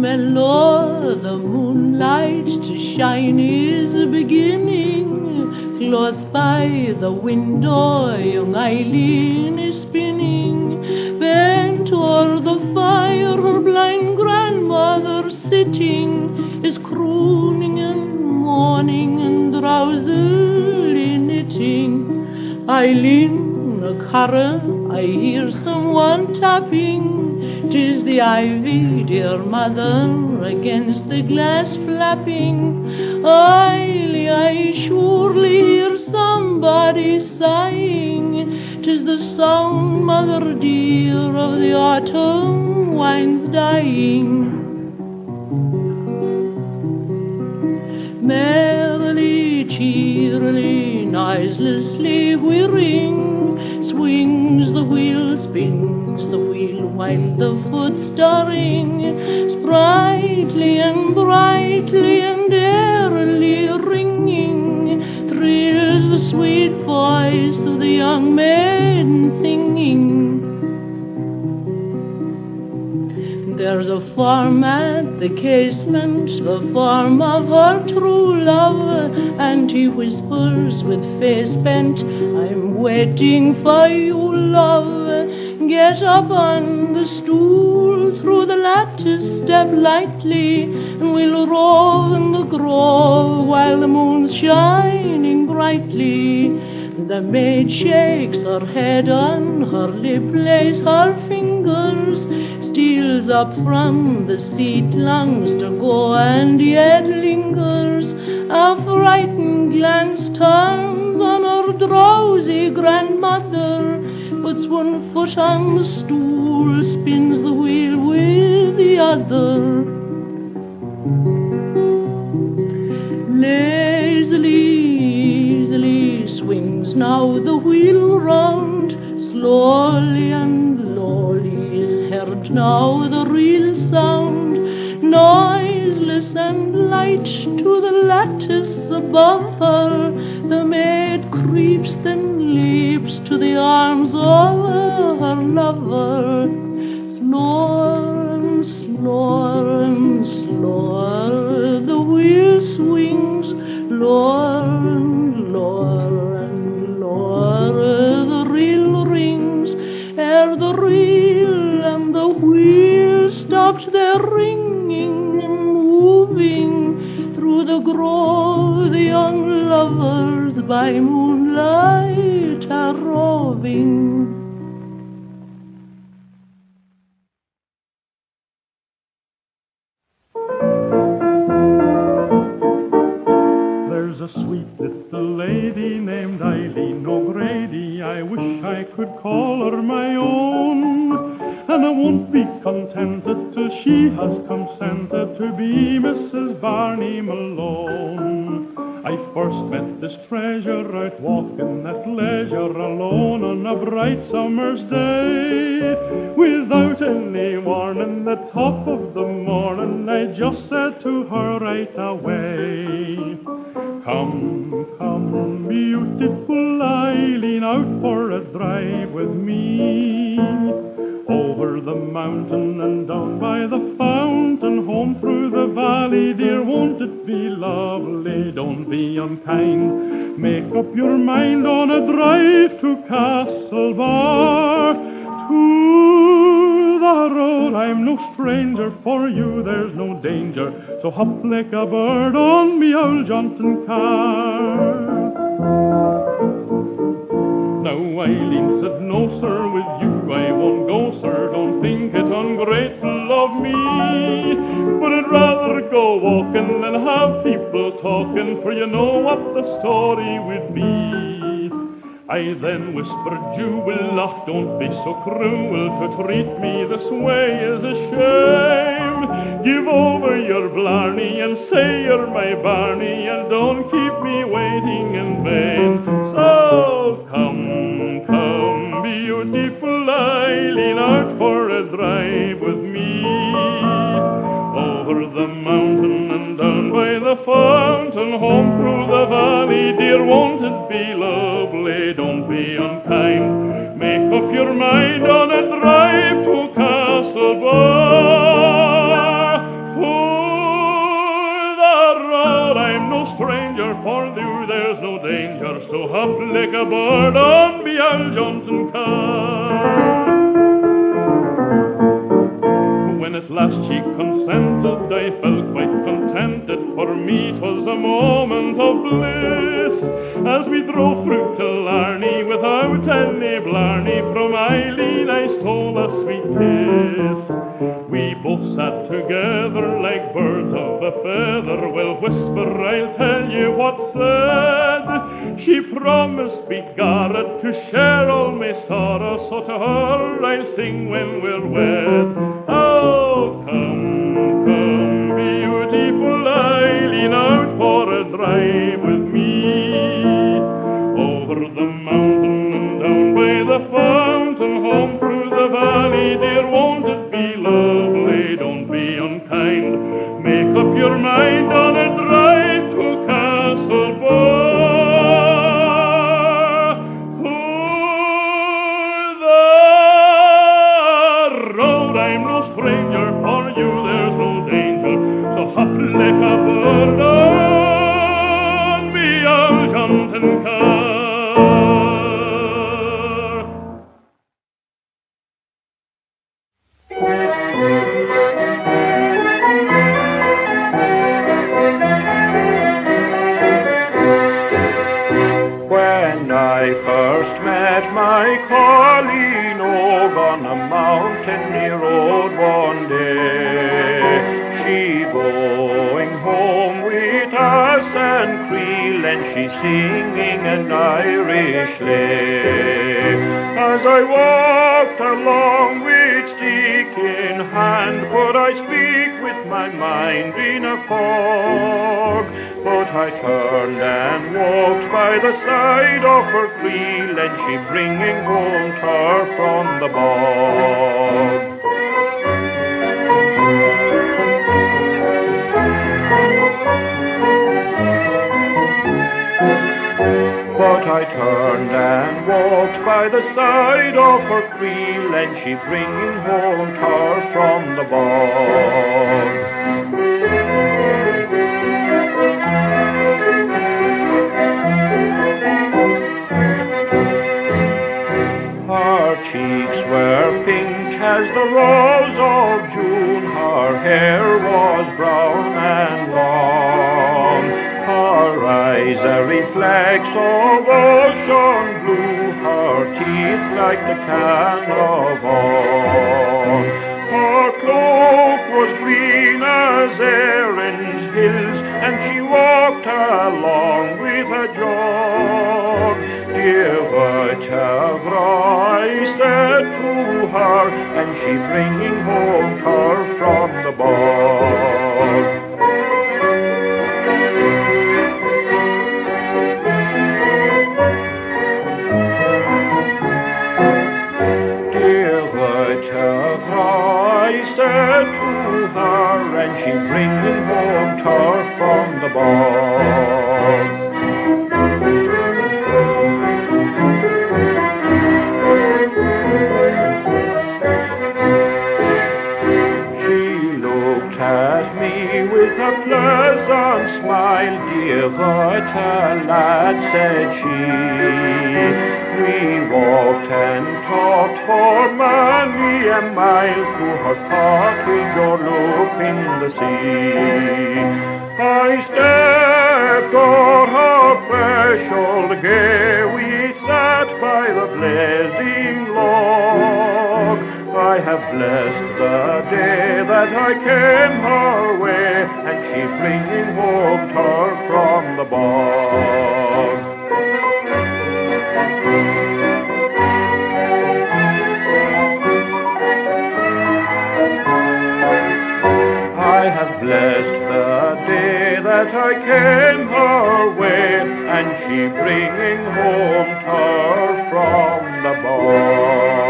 Mellow the moonlight to shine is beginning. Close by the window young Eileen is spinning. Bent o'er the fire her blind grandmother sitting is crooning and mourning and drowsily knitting. Eileen, a Carson, I hear someone tapping. 'Tis the ivy, dear mother, against the glass flapping. Eileen, I surely hear somebody sighing. 'Tis the sound, mother dear, of the autumn wine's dying. Merrily, cheerily, noiselessly whirring, swings the wheel, spins the wheel, while the foot stirring, sprightly and brightly and airily ringing, thrills the sweet voice of the young maiden singing. There's a form at the casement, the form of her true love, and he whispers with face bent, I'm waiting for you, love. Get up on the stool, through the lattice step lightly, and we'll rove in the grove while the moon's shining brightly. The maid shakes her head, on her lip lays her fingers, steals up from the seat, longs to go and yet lingers. A frightened glance turns on her drowsy grandmother, puts one foot on the stool, spins the wheel with the other. Lazily, easily swings now the wheel round, slowly and lowly is heard now the real sound, noiseless and light to the lattice above her. The maid creeps, then leaps to the arms of her lover. Slower and slower and slower the wheel swings, lower and lower and lower the reel rings. Ere the reel and the wheel stopped their ringing and moving through the grove, the young lovers by moonlight are roving. There's a sweet little lady named Eileen O'Grady, I wish I could call her my own, and I won't be contented till she has consented to be Mrs. Barney Malone. I first met this treasure out walking at leisure alone on a bright summer's day. Without any warning, the top of the morning, I just said to her right away, come, come, beautiful Eileen, out for a drive with me. Over the mountain and down by the fountain, home through the valley, dear, won't it be lovely? Don't be unkind, make up your mind on a drive to Castlebar. To the road, I'm no stranger, for you there's no danger, so hop like a bird on me old jaunting car. Now Eileen said, no sir, with you I won't go, sir, don't think it ungrateful of me, but I'd rather go walking than have people talking, for you know what the story would be. I then whispered, Jewel, don't be so cruel, to treat me this way is a shame. Give over your blarney and say you're my Barney, and don't keep me waiting in vain. So come, come, beautiful Eileen, out for a drive with me. Over the mountain and down by the fountain, home through the valley, dear, won't it be lovely? lovely, don't be unkind. Make up your mind on a drive to Castlebar. For the road, I'm no stranger, for you there's no danger, so hop like a bird on me old Johnson car. When at last she consented, I felt quite contented. For me 'twas a moment of bliss, as we drove through Killarney without any blarney. From Eileen I stole a sweet kiss. We both sat together like birds of a feather. Well, whisper, I'll tell you what said. She promised me, Garrett, to share all my sorrow, so to her I'll sing when we're wed. Oh, come, come, beautiful Eileen, out for a drive with me. Over the mountain and down by the fountain, home through the valley, dear, won't it be lovely? Don't be unkind. Make up your mind on a drive to Castlebar. Like a bird on me old Johnson car. When I first met my Colin on a mountain near road one day, she going home with us and creel, and she singing an Irish lay. As I walked along with stick in hand, could I speak with my mind in a fog? But I turned and walked by the side of her creel, and she bringing home turf from the bog. But I turned and walked by the side of her creel, and she bringing home turf from the bog. Her cheeks were pink as the rose of June, her hair was brown and long, her eyes a reflex of ocean blue, her teeth like the can of oil. Her cloak was green as Erin's hills, and she walked along with a jog. Dear Whatever I said to her, and she bringing home turf from the bog. Said to her, and she bringing home turf from the bog. She looked at me with a pleasant smile. Dear, what a lad, said she. We walked and talked for many a mile to her cottage overlooking the sea. I stepped o'er her threshold gay, we sat by the blazing log. I have blessed the day that I came her way, and she bringing home turf from the bog. I have blessed the day that I came her way, and she bringing home turf from the bog.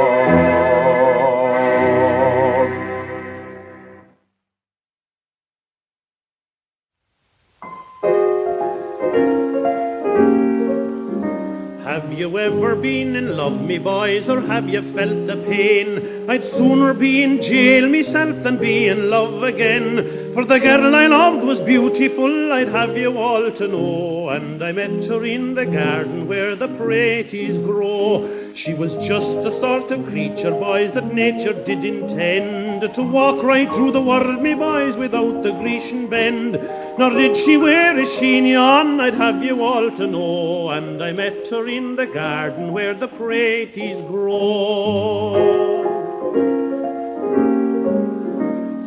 Have you ever been in love, me boys, or have you felt the pain? I'd sooner be in jail myself than be in love again. For the girl I loved was beautiful, I'd have you all to know. And I met her in the garden where the praties grow. She was just the sort of creature, boys, that nature did intend to walk right through the world, me boys, without the Grecian bend. Nor did she wear a chignon, I'd have you all to know. And I met her in the garden where the praties grow.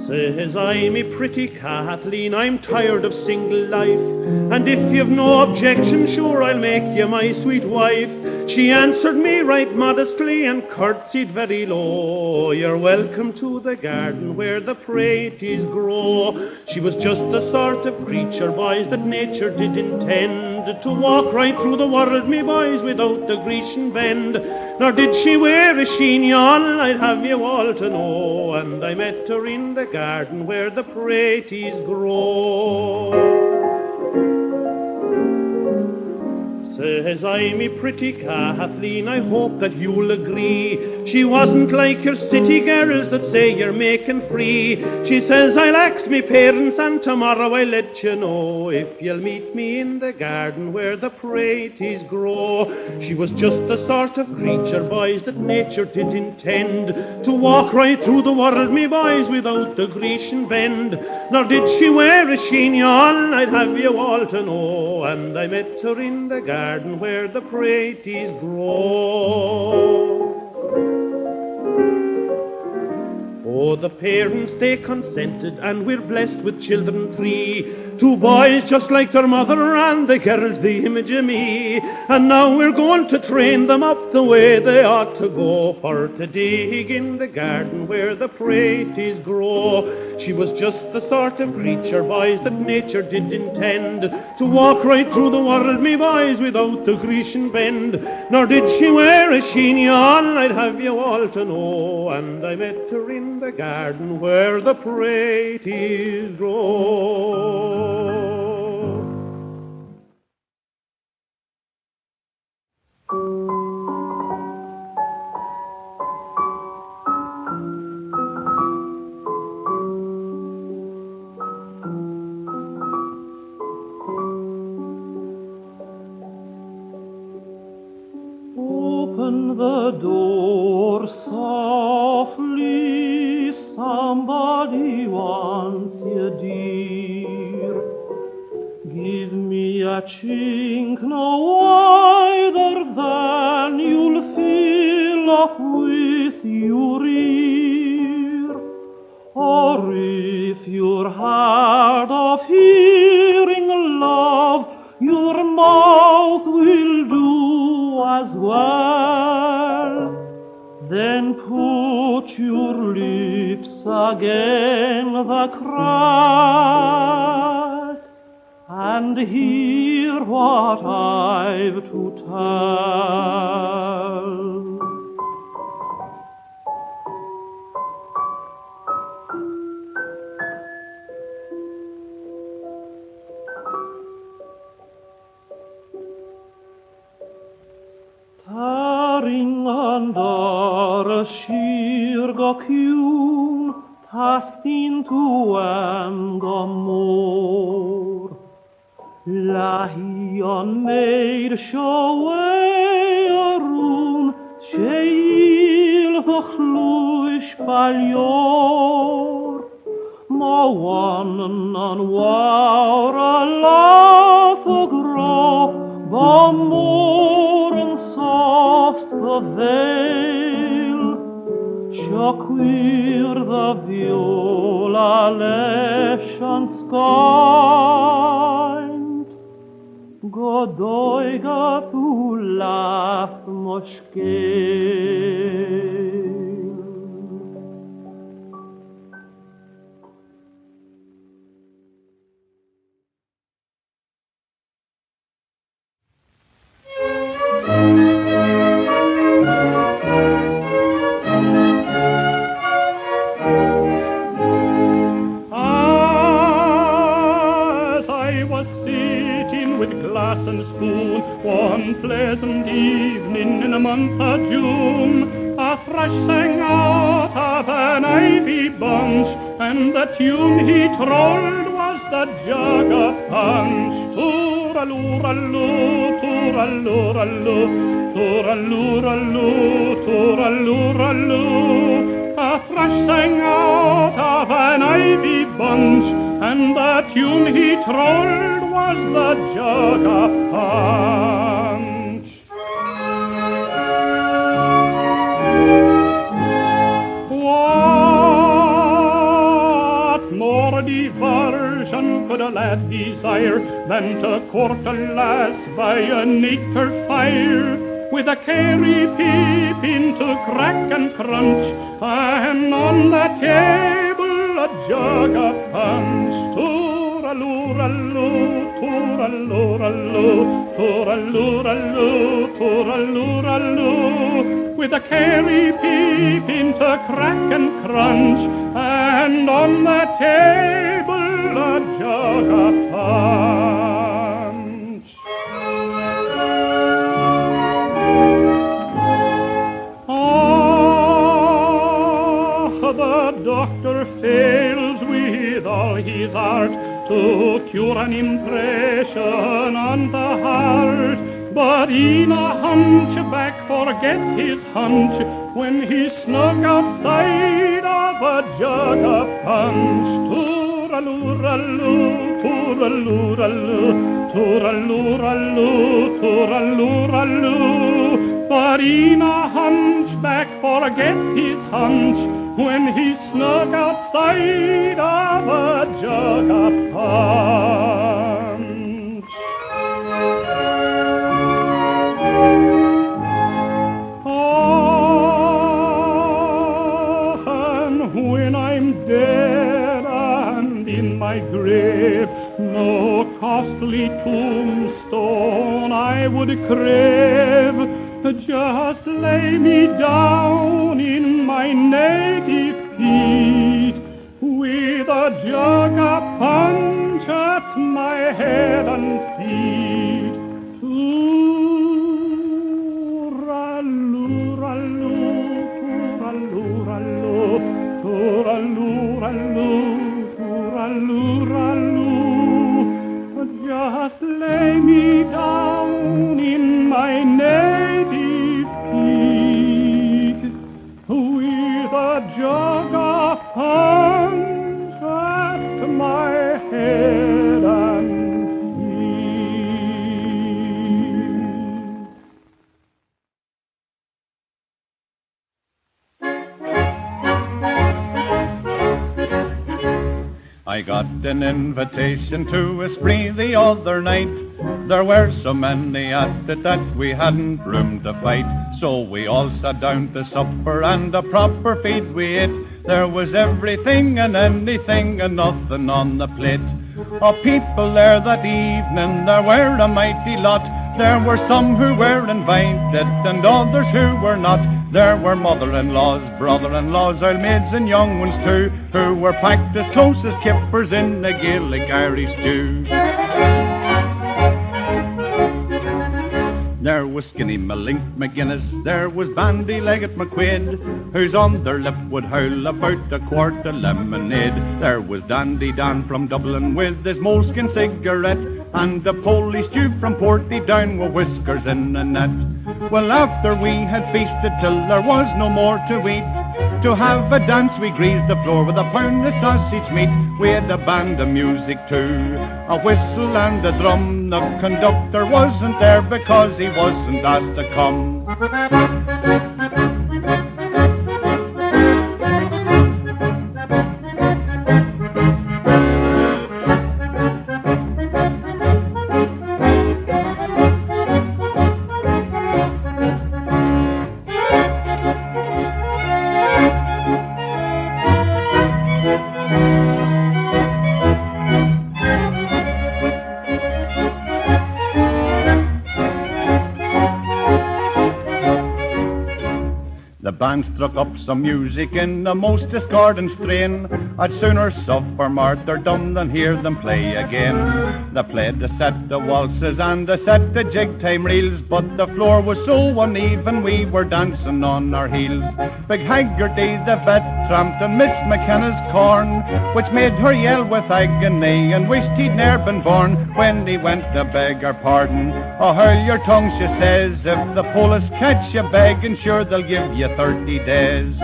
Says I, me pretty Kathleen, I'm tired of single life, and if you've no objection, sure I'll make you my sweet wife. She answered me right modestly and curtsied very low. You're welcome to the garden where the praties grow. She was just the sort of creature, boys, that nature did intend to walk right through the world, me boys, without the Grecian bend. Nor did she wear a chignon, I'd have you all to know. And I met her in the garden where the praties grow. Says I, me pretty Kathleen, I hope that you'll agree. She wasn't like your city girls that say you're making free. She says, I'll ask me parents and tomorrow I'll let you know if you'll meet me in the garden where the praties grow. She was just the sort of creature, boys, that nature did intend to walk right through the world, me boys, without the Grecian bend. Nor did she wear a chignon, I'd have you all to know. And I met her in the garden where the praties grow. Oh, the parents, they consented, and we're blessed with children 3. 2 boys just like their mother, and the girl's the image of me. And now we're going to train them up the way they ought to go, for to dig in the garden where the praties grow. She was just the sort of creature, boys, that nature did intend to walk right through the world, me boys, without the Grecian bend. Nor did she wear a chignon, I'd have you all to know. And I met her in the garden where the praties grow. Open the door softly, somebody wants you, dear. Give me a chink no wider than you'll fill up with your ear. Or if you're hard of hearing, love, your mouth will do as well. Then put your lips again the crack and hear what I've to tell. Taring under a sheer go cune, tast into Angamore. Lahi on maid show a room, sheil the chluish palior. Ma one on war a laugh a grow, ba more and soft the veil. Shaquir the viola lesh and skynt, Godoiga tu laugh moshkeil. And spoon, one pleasant evening in the month of June, a thrush sang out of an ivy bunch, and the tune he trolled was the jug of punch. Tooraloo-raloo, tooraloo-raloo, tooraloo-raloo, tooraloo-raloo. A thrush sang out of an ivy bunch, and the tune he trolled was the jug of punch. What more diversion could a lad desire than to court a lass by a naked fire, with a carry peeping to crack and crunch, and on the table a jug of punch. Tooraloo-raloo, tooraloo-raloo, tooraloo-raloo, tooraloo-raloo, with a carry peeping to crack and crunch, and on the table a jug of punch. The doctor fails with all his art to cure an impression on the heart, but e'en a hunchback forgets his hunch when he's snug outside of a jug of punch. Tooraloo-raloo, tooraloo-raloo, tooraloo-raloo, tooraloo-raloo, but e'en a hunchback forgets his hunch when he's snug outside of a jug of punch. Oh, and when I'm dead and in my grave, no costly tombstone I would crave. Just lay me down in my native peat, with a jug of punch at my head and feet. Tooraloo-raloo, tooraloo-raloo, tooraloo-raloo, tooraloo-raloo. Just lay me down in my native peat, with a jug of punch at my head and I got an invitation to a spree the other night. There were so many at it that we hadn't room to fight, so we all sat down to supper and a proper feed we ate. There was everything and anything and nothing on the plate. Of people there that evening there were a mighty lot. There were some who were invited and others who were not. There were mother-in-laws, brother-in-laws, old maids and young ones too, who were packed as close as kippers in a Gaelic Irish stew. There was skinny Malink McGuinness, there was bandy-legged McQuaid, whose under lip would howl about a quart of lemonade. There was Dandy Dan from Dublin with his moleskin cigarette, and a Polish Jew from Portadown with whiskers in a net. Well, after we had feasted till there was no more to eat, to have a dance we greased the floor with a pound of sausage meat. We had a band of music too, a whistle and a drum. The conductor wasn't there because he wasn't asked to come. band struck up some music in the most discordant strain. I'd sooner suffer martyrdom than hear them play again. They played a set of waltzes and a set of jig-time reels, but the floor was so uneven we were dancing on our heels. Big Haggerty the vet tramped on Miss McKenna's corn, which made her yell with agony and wished he'd ne'er been born. When he went to beg her pardon, "Oh, hurl your tongue," she says, "if the police catch you begging, sure they'll give you 30 days.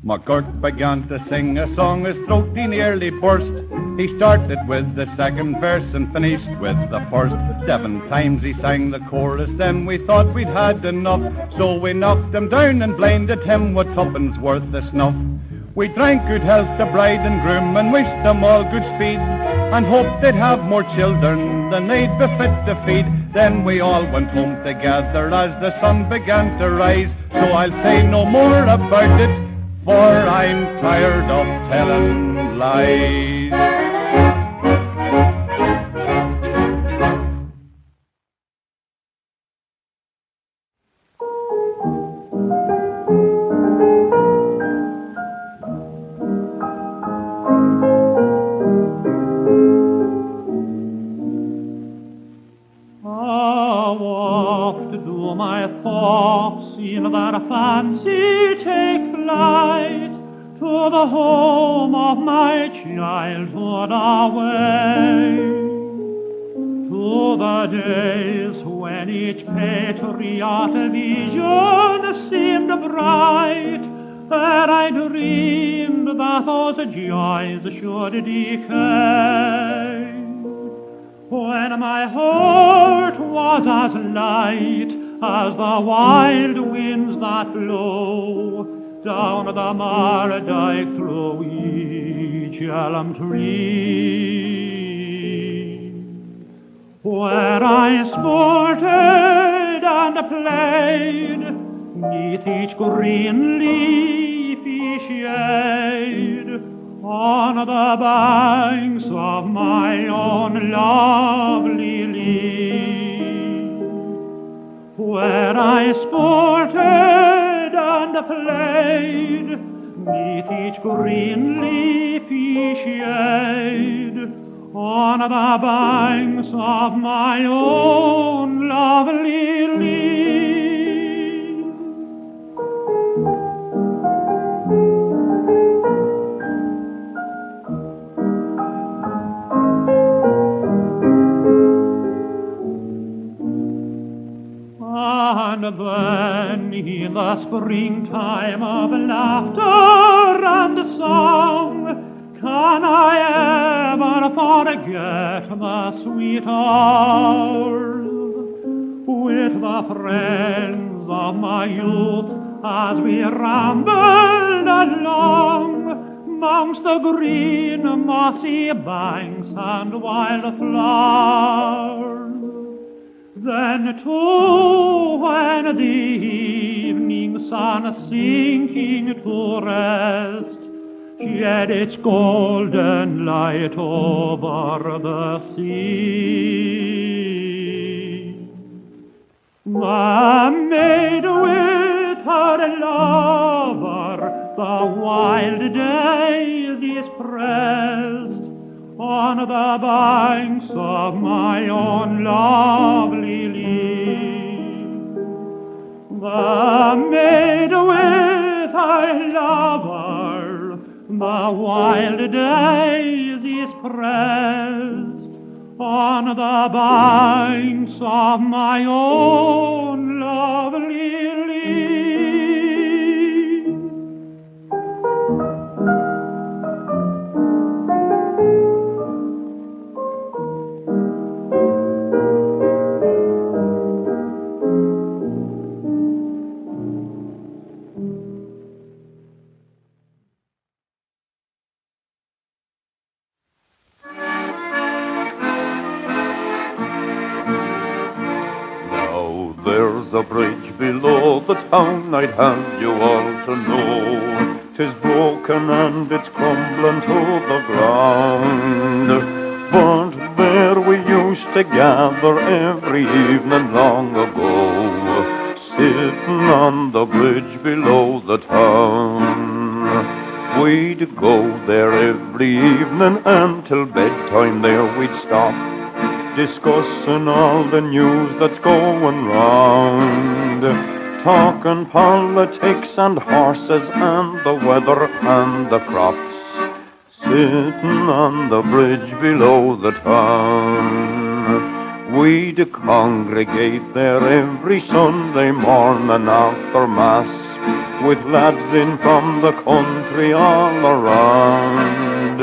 McGirt began to sing a song, his throat he nearly burst. He started with the second verse and finished with the first. 7 times he sang the chorus, then we thought we'd had enough. So we knocked him down and blinded him with tuppence worth of snuff. We drank good health to bride and groom and wished them all good speed, and hoped they'd have more children than they'd be fit to feed. Then we all went home together as the sun began to rise. So I'll say no more about it, for I'm tired of telling lies. Fancy take flight to the home of my childhood away, to the days when each patriot vision seemed bright, and I dreamed that those joys should decay, when my heart was as light as the wild winds that blow down the Mardyke through each elm tree, where I sported and played 'neath each green leafy shade on the banks of my own lovely Lee, where I sported and played 'neath each green leafy shade on the banks of my own lovely Lee. And then in the springtime of laughter and song, can I ever forget the sweet hours with the friends of my youth as we rambled along 'mongst the green mossy banks and wild flowers? Then too, when the evening sun sinking to rest shed its golden light over the sea, the maid with her lover the wild daisies pressed on the banks of my own lovely Lee. The maid with her lover the wild daisies pressed on the banks of my own lovely Lee. There's a bridge below the town, I'd have you all to know. 'Tis broken and it's crumbling to the ground, but there we used together every evening long ago, sitting on the bridge below the town. We'd go there every evening until bedtime there we'd stop, discussing all the news that's going round, talking politics and horses and the weather and the crops, sitting on the bridge below the town. We'd congregate there every Sunday morning after Mass, with lads in from the country all around,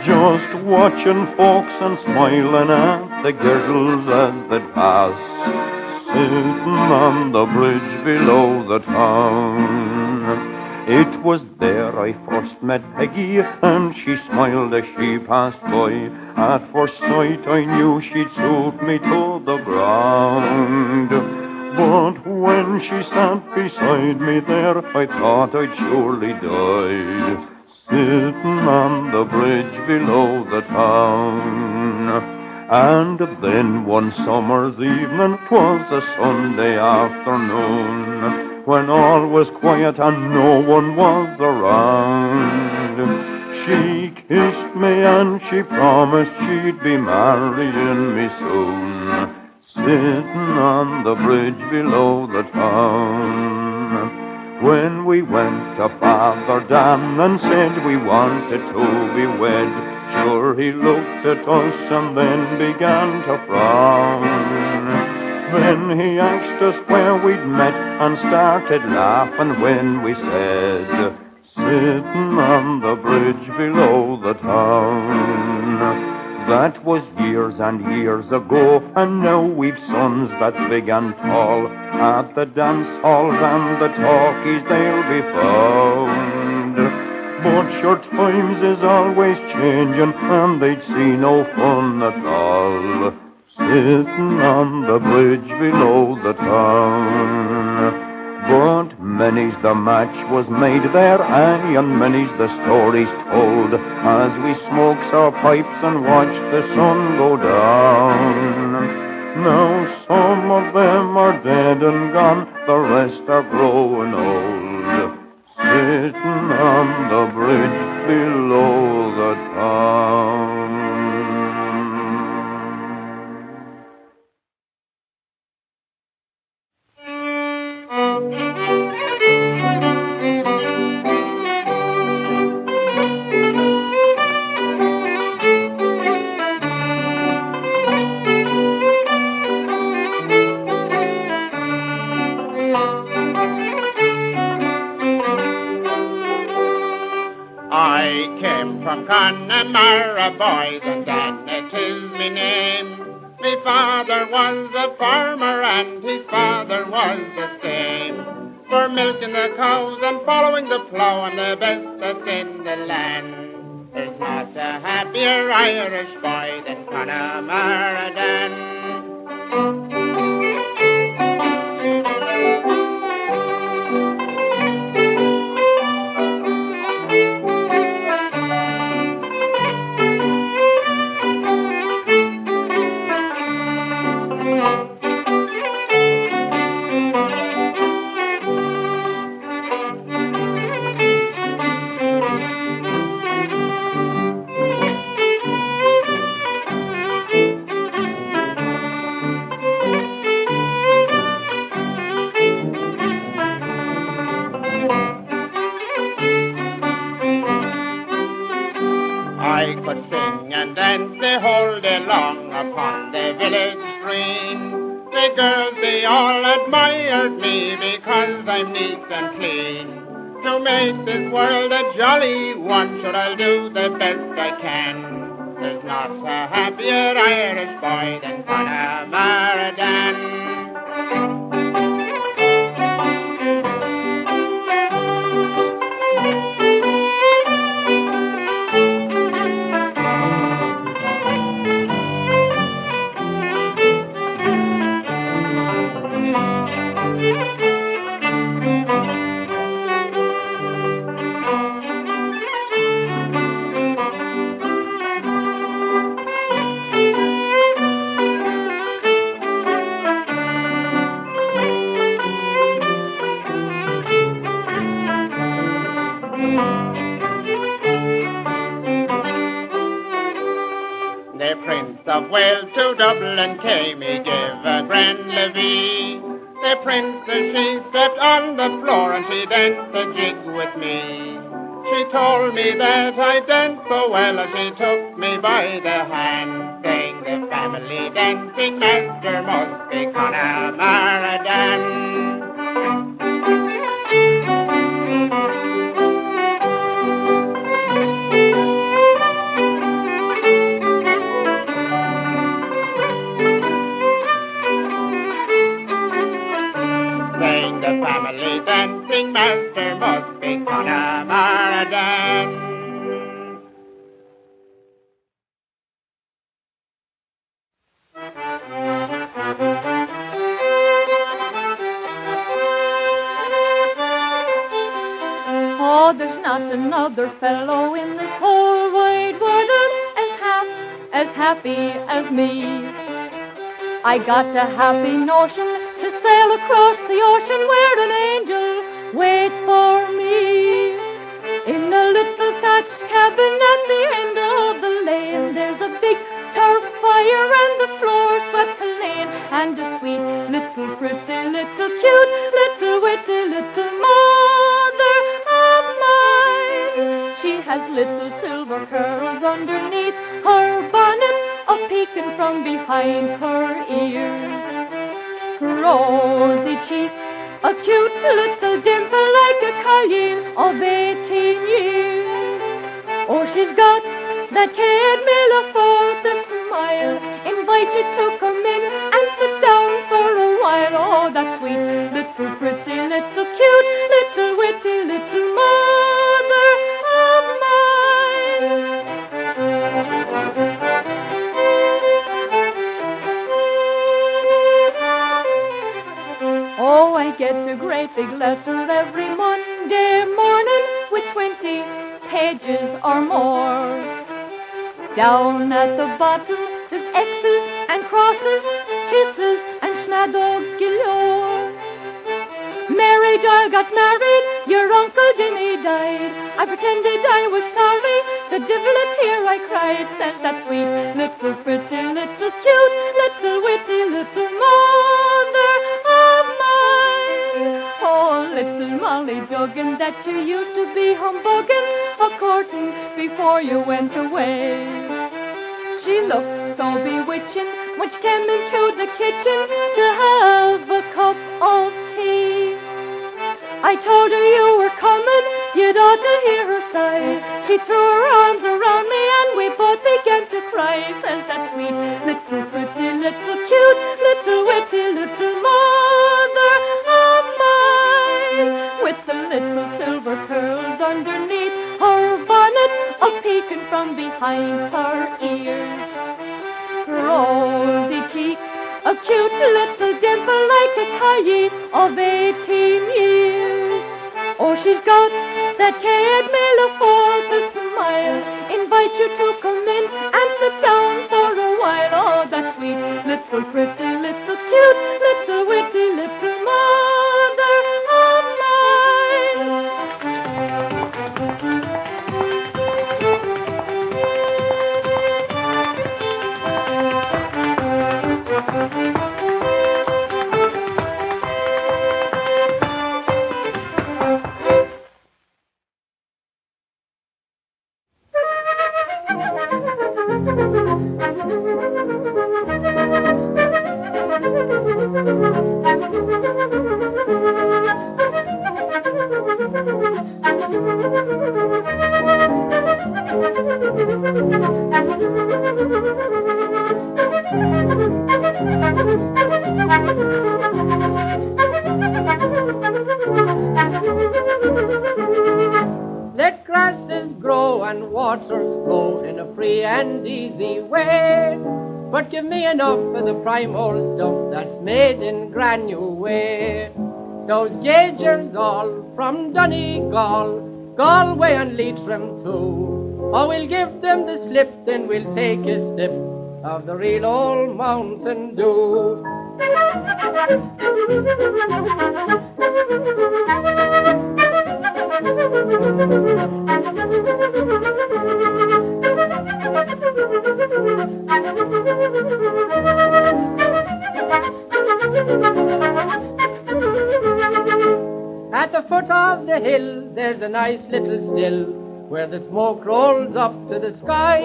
just watching folks and smiling at the girls as they pass, sitting on the bridge below the town. It was there I first met Peggy, and she smiled as she passed by. At first sight I knew she'd suit me to the ground, but when she sat beside me there, I thought I'd surely die, sitting on the bridge below the town. And then one summer's evening, 'twas a Sunday afternoon, when all was quiet and no one was around, she kissed me and she promised she'd be marrying me soon, sitting on the bridge below the town. When we went to Father Dan and said we wanted to be wed, sure he looked at us and then began to frown. Then he asked us where we'd met and started laughing when we said, sitting on the bridge below the town. That was years and years ago, and now we've sons that big and tall, at the dance halls and the talkies they'll be found. But sure times is always changing, and they'd see no fun at all, sitting on the bridge below the town. But many's the match was made there, aye, and many's the stories told, as we smokes our pipes and watch the sun go down. Now some of them are dead and gone, the rest are growing old, sitting on the bridge below the town. I came from Connemara, boys, and then it is me name. Me father was a farmer, and his father was the same. For milking the cows and following the plough, and the best that's in the land. There's not a happier Irish boy than Connemara Dan. I could sing and dance the whole day long upon the village green. The girls, they all admired me because I'm neat and clean. To make this world a jolly one, sure I'll do the best I can. There's not a happier Irish boy than Connemara Dan. to Dublin came, he gave a grand levee. The princess, she stepped on the floor and she danced a jig with me. She told me that I danced so well and she took me by the hand, saying the family dancing master must be Connemara Dan. Saying the family dancing master must be Connemara Dan. Oh, there's not another fellow in this whole wide world as happy as me. I got a happy notion to sail across the ocean where an angel waits for me. In a little thatched cabin at the end of the lane, there's a big turf fire and the floor swept clean, and a sweet little pretty little cute little witty little mother of mine. She has little silver curls underneath her bonnet, a-peeking from behind her ears. Rosy cheeks, a cute little dimple like a colleen of 18 years. Oh, she's got that Camilla for the smile, invite you to come in and sit down for a while. Oh, that sweet little pretty little cute little witty little mother of mine. Oh, I get a great big letter every Monday morning with 20 pages or more. Down at the bottom there's X's and crosses, kisses and schmadogs galore. Mary Doyle got married, your Uncle Dinny died. I pretended I was sorry, the divil a tear I cried. Says that sweet little pretty little cute little witty little mother of mine. Oh, little Molly Duggan that you used to be humbugging a-courting before you went away. She looked so bewitching when she came into the kitchen to have a cup of tea. I told her you were coming, you'd ought to hear her sigh. She threw her arms around me and we both began to cry. Says that sweet little pretty little cute little witty little mother of mine, with the little silver curls underneath her bonnet, a-peeking from behind her ears. Rosy cheeks, a cute little dimple like a collie of 18 years. Oh, she's got that Camilla for the smile, invite you to come in and sit down for a while. Oh, that sweet little pretty little cute little witty little mother of mine. Let grasses grow and waters flow in a free and easy way, but give me enough of the prime old stuff that's made in granule way. Those gaugers all from Donegal, Galway and Leitrim too. Oh, we'll give them the slip, then we'll take a sip of the real old Mountain Dew. foot of the hill, there's a nice little still, where the smoke rolls up to the sky,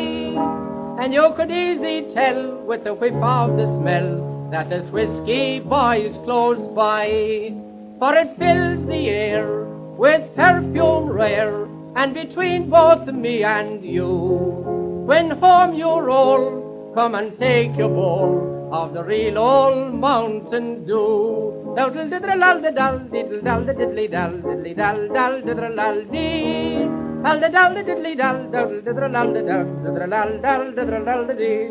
and you could easy tell with the whiff of the smell that there's whiskey boys close by. For it fills the air with perfume rare, and between both me and you, when home you roll, come and take your bowl of the real old Mountain Dew. Diddle diddle diddle diddle diddly dal diddly dal dal diddle dee. Dal dal diddly dal diddle diddle dal diddle dal diddle dee.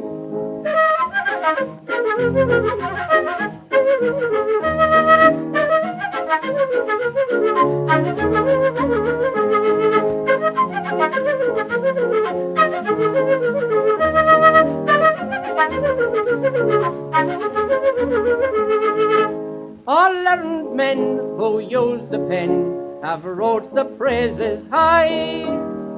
All learned men who use the pen have wrote the praises high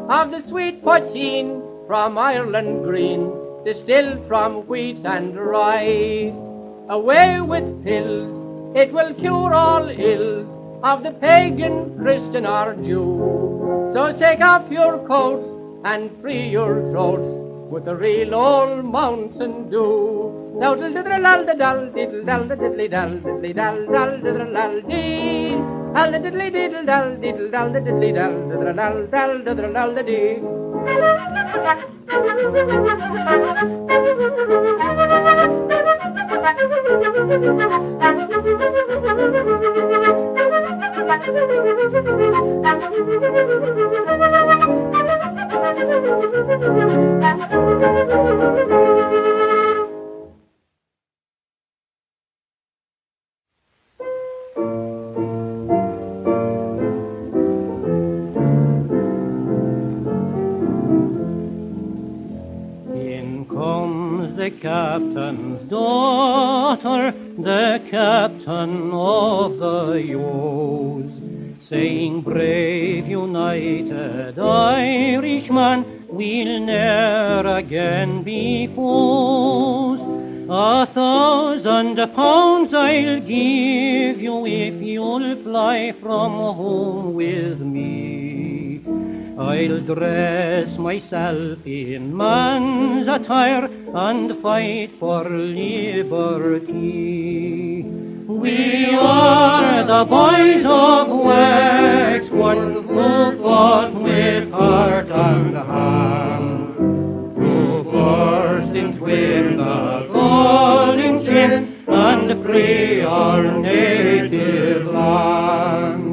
of the sweet poteen from Ireland green, distilled from wheat and rye. Away with pills, it will cure all ills of the pagan, Christian or Jew. So take off your coats and free your throats with the real old Mountain Dew. Diddle diddle dal diddle dal diddly dal diddly dal dal diddle dee. Dal diddly diddle dal diddle dal diddly dal diddle dal diddle dal dee. The captain's daughter, the captain of the Yos, saying, brave united Irishman, we'll ne'er again be foes. 1,000 pounds I'll give you if you'll fly from home with me. I'll dress myself in man's attire and fight for liberty. We are the boys of Wexford who fought with heart and hand, who burst in twain the galling chain and free our native land.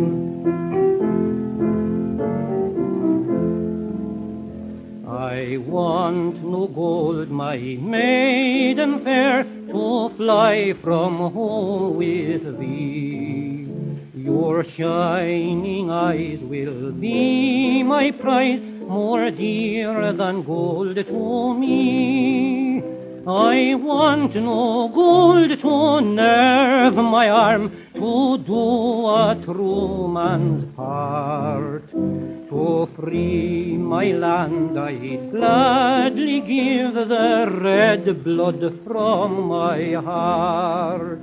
I want no gold, my maiden fair, to fly from home with thee. Your shining eyes will be my prize, more dear than gold to me. I want no gold to nerve my arm, to do a true man's part. To free my land I'd gladly give the red blood from my heart.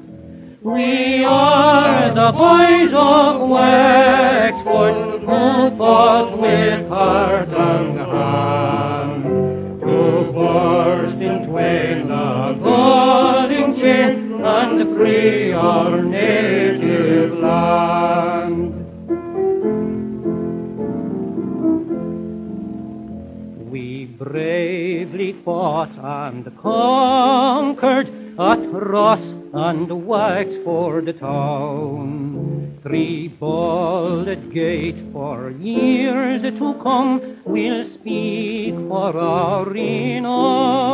We are the boys of Wexford who fought with heart and hand, to burst in twain the galling chain and free our native land. We bravely fought and conquered at Ross and Wexford town. 3-bolted gate for years to come will speak for our renown.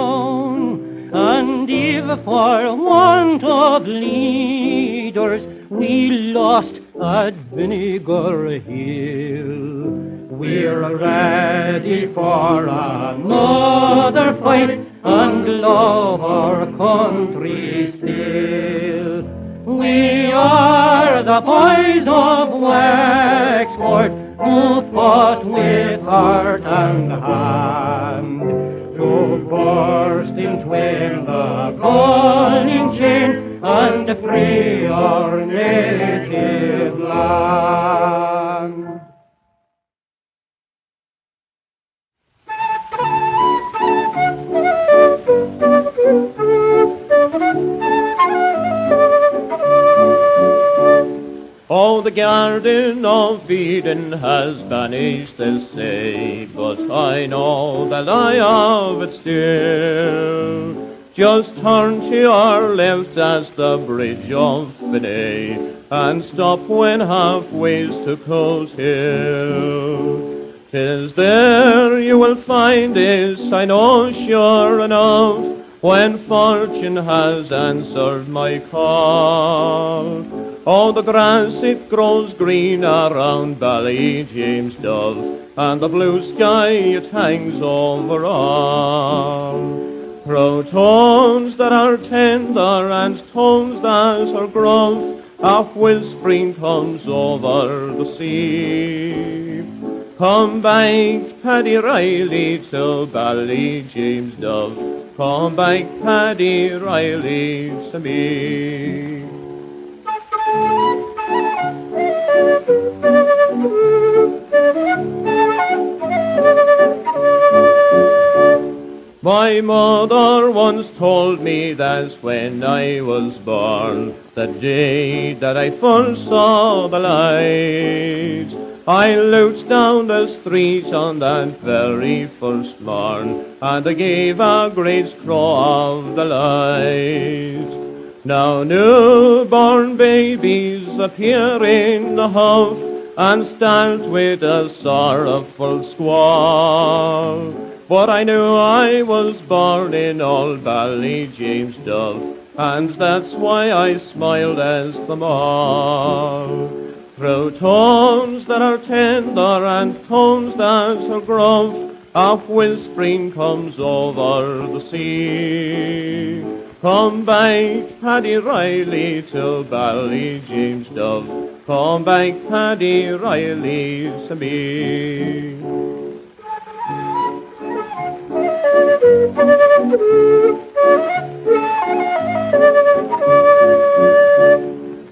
And if for want of leaders we lost at Vinegar Hill, we're ready for another fight and love our country still. We are the boys of Wexford who fought with heart and hand, to burst in twain the galling chain and free our native land. Oh, the Garden of Eden has vanished, they say, but I know that I have it still. Just turn to your left as the bridge of Finney, and stop when halfway to Coast Hill. 'Tis there you will find this, I know sure enough, when fortune has answered my call. Oh, the grass it grows green around Valley James Dove, and the blue sky it hangs over all. Through tones that are tender and tones that are gruff, a whispering comes over the sea. Come back, Paddy Reilly, to Valley James Dove. Come back, Paddy Reilly, to me. My mother once told me that when I was born, the day that I first saw the light, I looked down the street on that very first morn, and I gave a great crow of the light. Now newborn babies appear in the house, and start with a sorrowful squall. But I knew I was born in old Valley James Dove, and that's why I smiled as them all. Through tones that are tender and tones that are gruff, a whispering comes over the sea. Come back, Paddy Reilly, to Valley James Dove. Come back, Paddy Reilly, to me.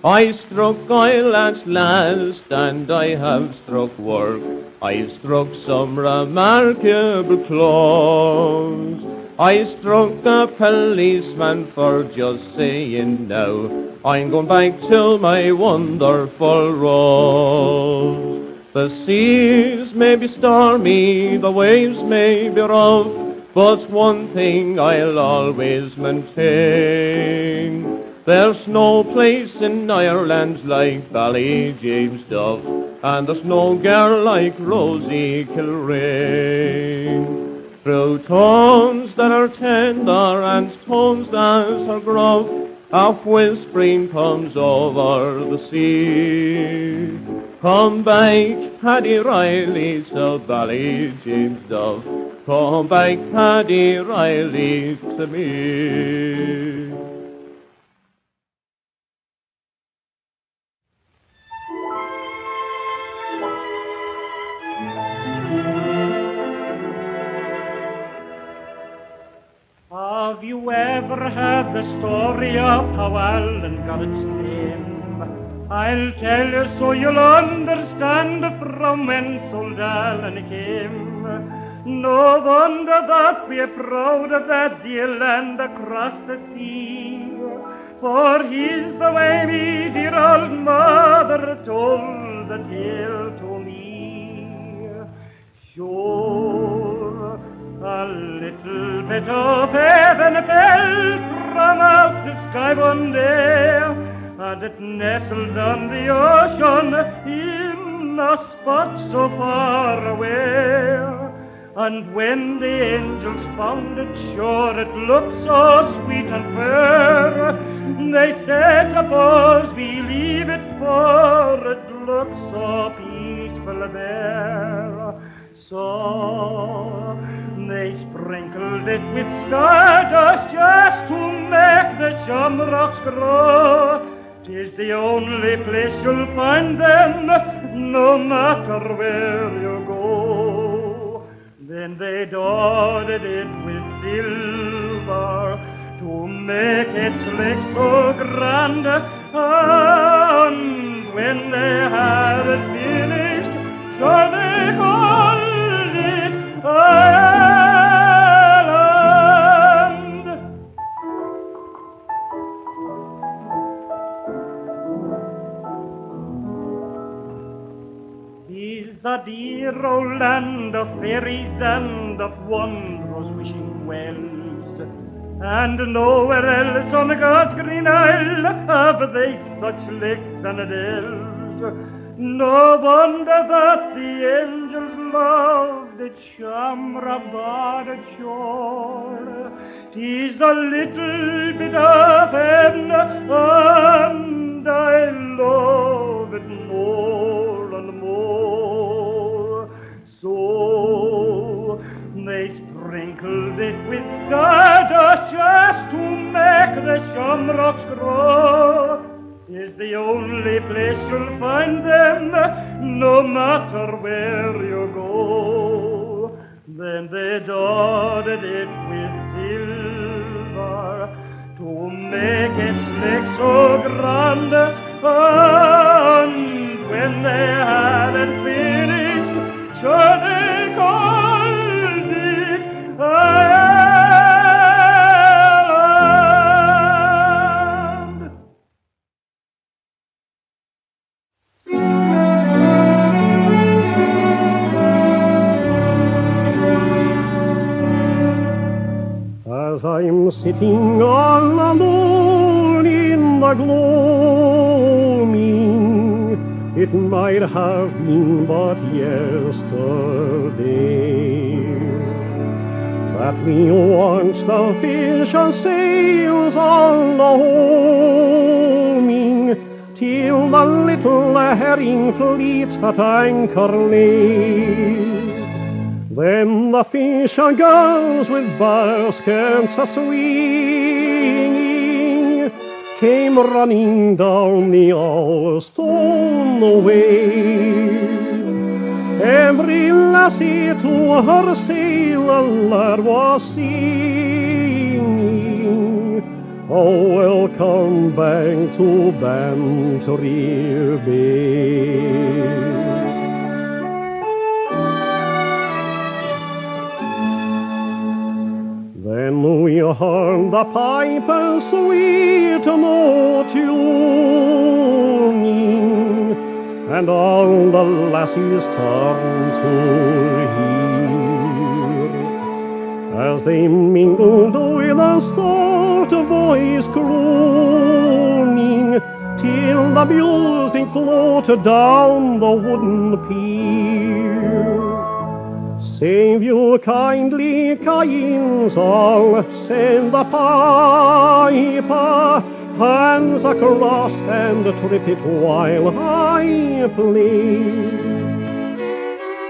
I struck oil at last, and I have struck work. I struck some remarkable clothes. I struck a policeman for just saying now, I'm going back to my wonderful rose. The seas may be stormy, the waves may be rough, but one thing I'll always maintain. There's no place in Ireland like Valley James Dove, and there's no girl like Rosie Kilrain. Through tones that are tender and tones that are gruff, a whispering comes over the sea. Come back, Paddy Reilly, to Valley James Dove. Come back, Paddy Reilly, to me. Have you ever heard the story of how Alan got its name? I'll tell you so you'll understand from whence old Alan came. No wonder that we're proud of that dear land across the sea, for he's the way me dear old mother told the tale to me. Sure, a little bit of heaven fell from out the sky one day, and it nestled on the ocean in a spot so far away. And when the angels found it, sure it looked so sweet and fair, they said, suppose we leave it, for it looks so peaceful there. So they sprinkled it with stardust just to make the shamrocks grow. 'Tis the only place you'll find them, no matter where you go. Then they dotted it with silver to make its lake so grand, and when they had it finished, sure they called it Ireland. a dear old land of fairies and of wondrous wishing wells, and nowhere else on God's green isle have they such lakes and dells. No wonder that the angels loved its Shamrabad shore. 'Tis a little bit of heaven, and I love it more and more. So they sprinkled it with stardust just to make the shamrocks grow. 'Tis the only place you'll find them, no matter where you go. Then they dotted it with silver to make its neck so grand, and when they hadn't finished, sure they called it Ireland. As I'm sitting all alone in the gloaming, it might have been but yesterday that we watched the fish and sails on the homing, till the little herring fleet at anchor lay. Then the fisher girls with baskets a-swinging came running down the old stone way. Every lassie to her sail a lad was singing, oh, welcome back to Bantry Bay. Then we heard the piper's sweet no tuning, and all the lassies turned to hear, as they mingled with a soft voice crooning, till the music floated down the wooden pier. Save you kindly, kind song, send the piper, hands across and trip it while I play.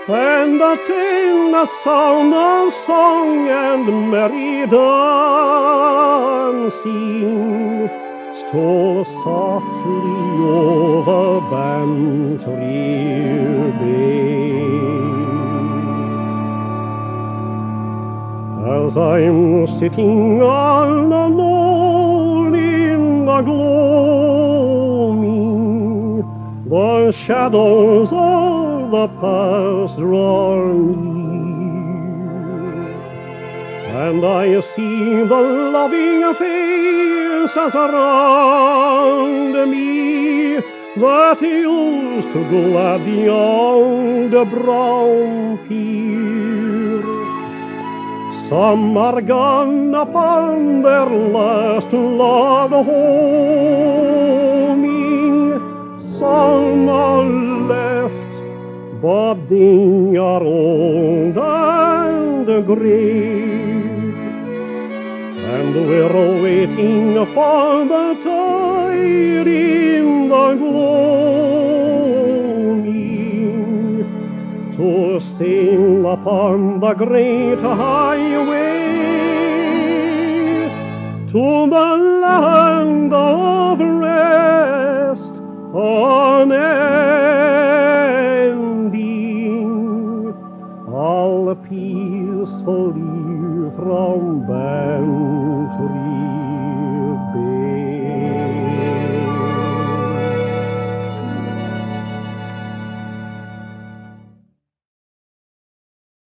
And attend the sound of song and merry dancing stole softly over Bantry Bay. As I'm sitting all alone in the gloaming, the shadows of the past draw near, and I see the loving faces around me that used to glad the old brown pier. Some are gone upon their last love homing, some are left, but they are old and grey, and we're waiting for the tide in the gloaming to sail upon the great highway to the land of